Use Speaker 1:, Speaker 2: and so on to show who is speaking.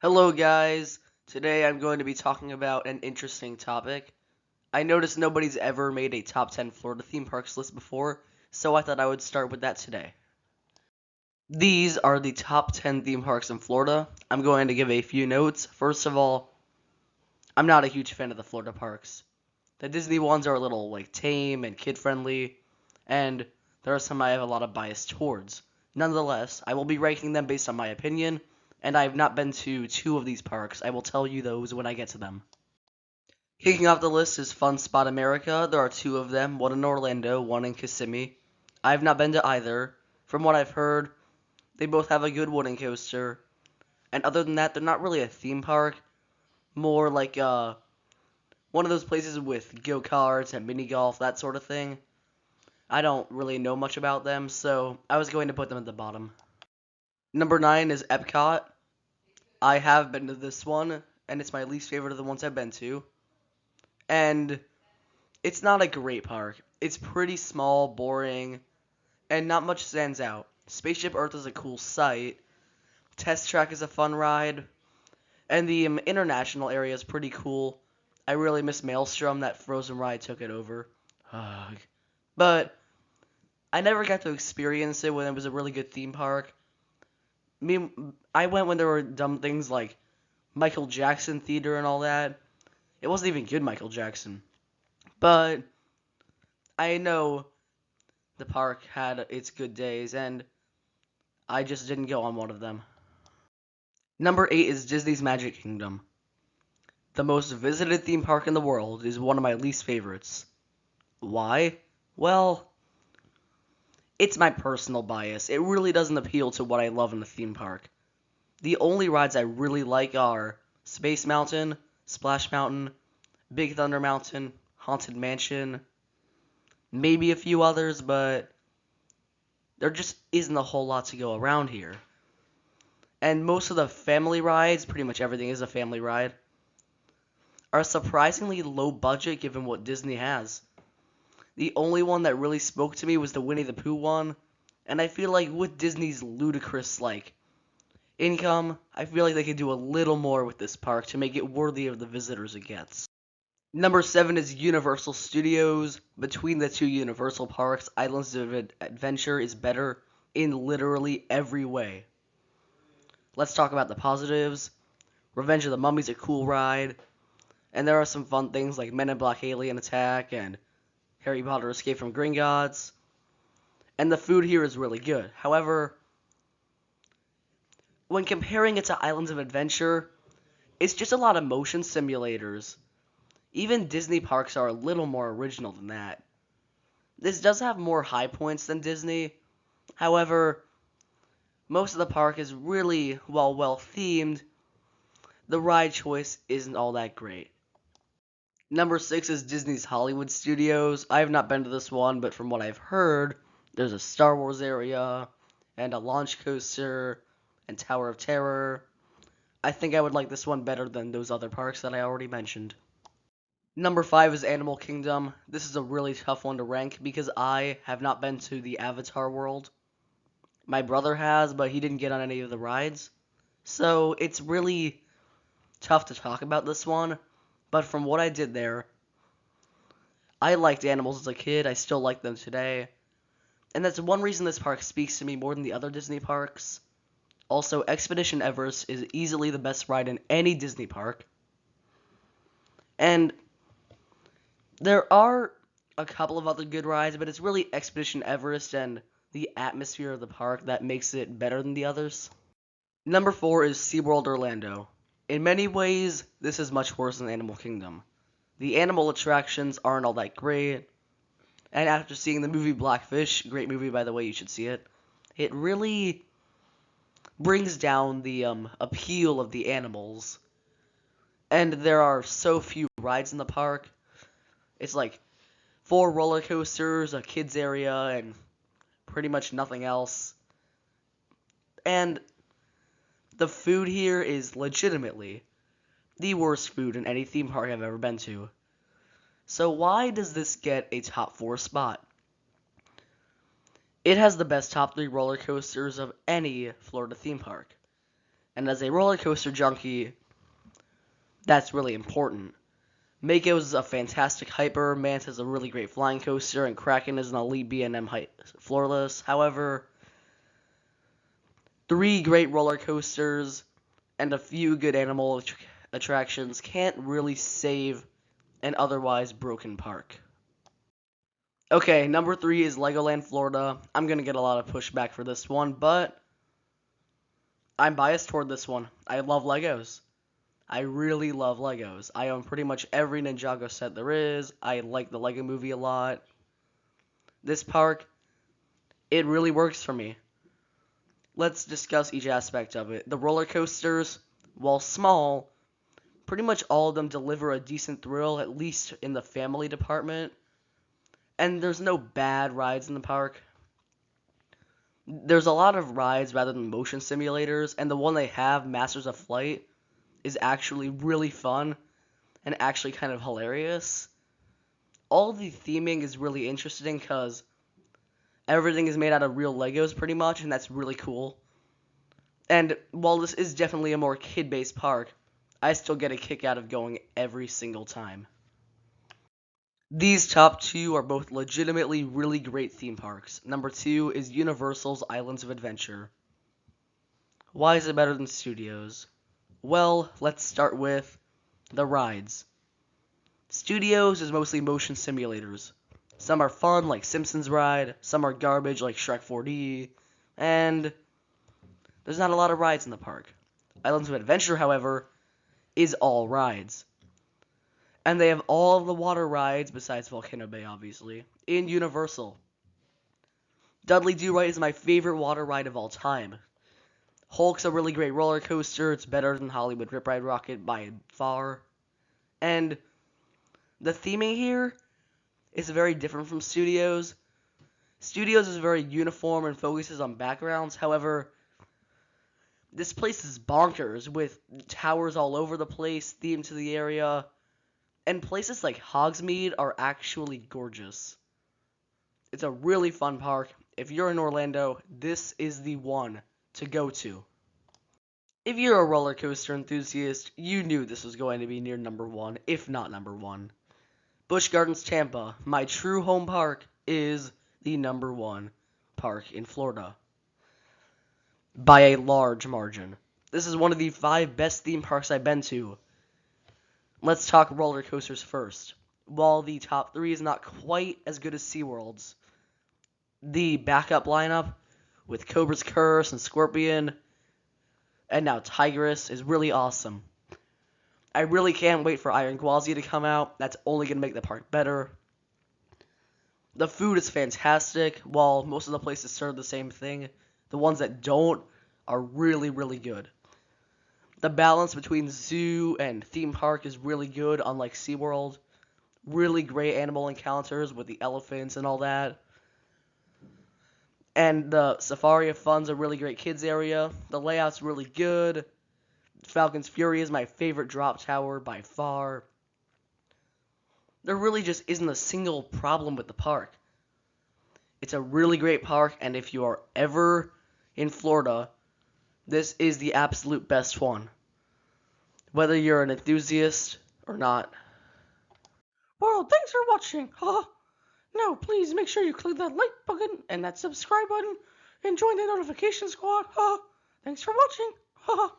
Speaker 1: Hello guys, today I'm going to be talking about an interesting topic. I noticed nobody's ever made a top 10 Florida theme parks list before, so I thought I would start with that today. These are the top 10 theme parks in Florida. I'm going to give a few notes. First of all, I'm not a huge fan of the Florida parks. The Disney ones are a little tame and kid-friendly, and there are some I have a lot of bias towards. Nonetheless, I will be ranking them based on my opinion, and I have not been to two of these parks. I will tell you those when I get to them. Kicking off the list is Fun Spot America. There are two of them, one in Orlando, one in Kissimmee. I have not been to either. From what I've heard, they both have a good wooden coaster. And other than that, they're not really a theme park. More like one of those places with go-karts and mini golf, that sort of thing. I don't really know much about them, so I was going to put them at the bottom. Number 9 is EPCOT. I have been to this one, and it's my least favorite of the ones I've been to. And it's not a great park. It's pretty small, boring, and not much stands out. Spaceship Earth is a cool sight. Test Track is a fun ride. And the international area is pretty cool. I really miss Maelstrom. That Frozen ride took it over. Ugh. But I never got to experience it when it was a really good theme park. I went when there were dumb things like Michael Jackson Theater and all that. It wasn't even good Michael Jackson. But I know the park had its good days, and I just didn't go on one of them. Number 8 is Disney's Magic Kingdom. The most visited theme park in the world is one of my least favorites. Why? Well, it's my personal bias. It really doesn't appeal to what I love in a theme park. The only rides I really like are Space Mountain, Splash Mountain, Big Thunder Mountain, Haunted Mansion, maybe a few others, but there just isn't a whole lot to go around here. And most of the family rides, pretty much everything is a family ride, are surprisingly low budget given what Disney has. The only one that really spoke to me was the Winnie the Pooh one, and I feel like with Disney's ludicrous income, I feel like they could do a little more with this park to make it worthy of the visitors it gets. Number 7 is Universal Studios. Between the two Universal parks, Islands of Adventure is better in literally every way. Let's talk about the positives. Revenge of the Mummy is a cool ride, and there are some fun things like Men in Black Alien Attack and Harry Potter Escape from Gringotts. And the food here is really good. However, when comparing it to Islands of Adventure, it's just a lot of motion simulators. Even Disney parks are a little more original than that. This does have more high points than Disney. However, most of the park is really, well themed. The ride choice isn't all that great. Number 6 is Disney's Hollywood Studios. I have not been to this one, but from what I've heard, there's a Star Wars area, and a launch coaster, and Tower of Terror. I think I would like this one better than those other parks that I already mentioned. Number 5 is Animal Kingdom. This is a really tough one to rank because I have not been to the Avatar world. My brother has, but he didn't get on any of the rides. So it's really tough to talk about this one. But from what I did there, I liked animals as a kid. I still like them today. And that's one reason this park speaks to me more than the other Disney parks. Also, Expedition Everest is easily the best ride in any Disney park. And there are a couple of other good rides, but it's really Expedition Everest and the atmosphere of the park that makes it better than the others. Number 4 is SeaWorld Orlando. In many ways, this is much worse than Animal Kingdom. The animal attractions aren't all that great, and after seeing the movie Blackfish, great movie by the way, you should see it, it really brings down the appeal of the animals. And there are so few rides in the park. It's like 4 roller coasters, a kids area, and pretty much nothing else. And the food here is legitimately the worst food in any theme park I've ever been to. So why does this get a top 4 spot? It has the best top 3 roller coasters of any Florida theme park. And as a roller coaster junkie, that's really important. Mako is a fantastic hyper, Manta is a really great flying coaster, and Kraken is an elite B&M floorless. However, 3 great roller coasters and a few good animal attractions can't really save an otherwise broken park. Okay, number 3 is Legoland Florida. I'm going to get a lot of pushback for this one, but I'm biased toward this one. I love Legos. I really love Legos. I own pretty much every Ninjago set there is. I like the Lego movie a lot. This park, it really works for me. Let's discuss each aspect of it. The roller coasters, while small, pretty much all of them deliver a decent thrill, at least in the family department. And there's no bad rides in the park. There's a lot of rides rather than motion simulators, and the one they have, Masters of Flight, is actually really fun and actually kind of hilarious. All the theming is really interesting because everything is made out of real Legos pretty much, and that's really cool. And while this is definitely a more kid-based park, I still get a kick out of going every single time. These top 2 are both legitimately really great theme parks. Number 2 is Universal's Islands of Adventure. Why is it better than Studios? Well, let's start with the rides. Studios is mostly motion simulators. Some are fun, like Simpsons Ride, some are garbage, like Shrek 4D, and there's not a lot of rides in the park. Islands of Adventure, however, is all rides. And they have all of the water rides, besides Volcano Bay, obviously, in Universal. Dudley Do-Right is my favorite water ride of all time. Hulk's a really great roller coaster. It's better than Hollywood Rip Ride Rocket by far. And the theming here is very different from Studios. Studios is very uniform and focuses on backgrounds. However, this place is bonkers with towers all over the place, themed to the area. And places like Hogsmeade are actually gorgeous. It's a really fun park. If you're in Orlando, this is the one to go to. If you're a roller coaster enthusiast, you knew this was going to be near number 1, if not number 1. Busch Gardens, Tampa, my true home park, is the number 1 park in Florida. By a large margin. This is one of the 5 best theme parks I've been to. Let's talk roller coasters first. While the top 3 is not quite as good as SeaWorld's, the backup lineup with Cobra's Curse and Scorpion, and now Tigress, is really awesome. I really can't wait for Iron Gwazi to come out. That's only going to make the park better. The food is fantastic. While most of the places serve the same thing, the ones that don't are really, really good. The balance between zoo and theme park is really good, unlike SeaWorld. Really great animal encounters with the elephants and all that. And the Safari of Fun's a really great kids area. The layout's really good. Falcon's Fury is my favorite drop tower by far. There really just isn't a single problem with the park. It's a really great park, and if you are ever in Florida, this is the absolute best one. Whether you're an enthusiast or not. Well, thanks for watching. Now, please make sure you click that like button and that subscribe button and join the notification squad. Thanks for watching.